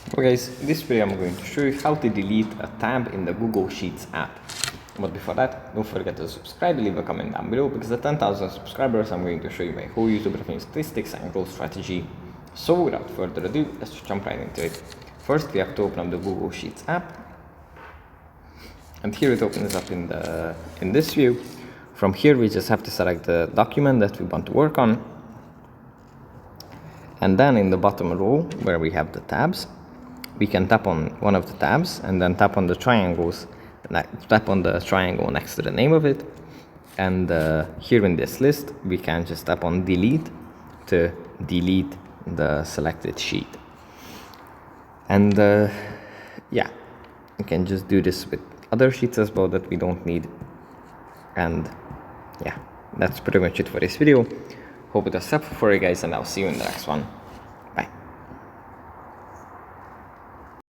Okay guys, in this video I'm going to show you how to delete a tab in the Google Sheets app. But before that, don't forget to subscribe and leave a comment down below, because at 10,000 subscribers I'm going to show you my whole YouTube revenue statistics and growth strategy. So without further ado, let's jump right into it. First we have to open up the Google Sheets app. And here it opens up in this view. From here we just have to select the document that we want to work on. And then in the bottom row where we have the tabs, we can tap on one of the tabs and then tap on the triangles, tap on the triangle next to the name of it. And here in this list, we can just tap on delete to delete the selected sheet. And yeah, you can just do this with other sheets as well that we don't need. And yeah, that's pretty much it for this video. Hope it was helpful for you guys, and I'll see you in the next one.